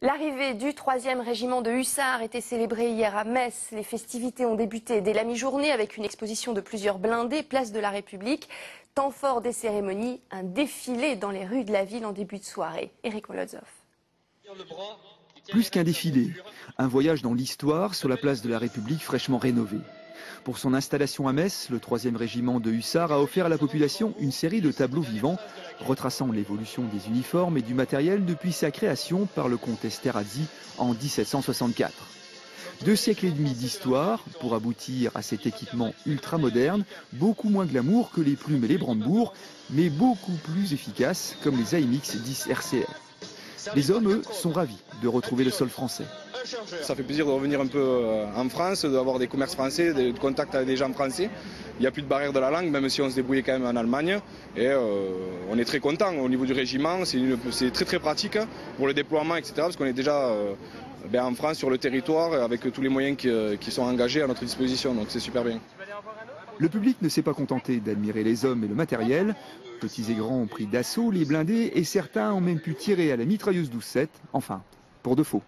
L'arrivée du 3e régiment de hussards était célébrée hier à Metz. Les festivités ont débuté dès la mi-journée avec une exposition de plusieurs blindés, place de la République. Temps fort des cérémonies, un défilé dans les rues de la ville en début de soirée. Eric Molotov. Plus qu'un défilé, un voyage dans l'histoire sur la place de la République fraîchement rénovée. Pour son installation à Metz, le 3e régiment de hussards a offert à la population une série de tableaux vivants retraçant l'évolution des uniformes et du matériel depuis sa création par le comte Esterhazy en 1764. 2 siècles et demi d'histoire pour aboutir à cet équipement ultra-moderne, beaucoup moins glamour que les plumes et les brandebourgs, mais beaucoup plus efficace comme les AMX 10 RCR. Les hommes, eux, sont ravis de retrouver le sol français. Ça fait plaisir de revenir un peu en France, d'avoir des commerces français, des contacts avec des gens français. Il n'y a plus de barrière de la langue, même si on se débrouillait quand même en Allemagne. Et on est très content au niveau du régiment, c'est très très pratique pour le déploiement, etc. Parce qu'on est déjà en France sur le territoire avec tous les moyens qui sont engagés à notre disposition, donc c'est super bien. Le public ne s'est pas contenté d'admirer les hommes et le matériel. Petits et grands ont pris d'assaut les blindés et certains ont même pu tirer à la mitrailleuse 12-7, enfin, pour de faux.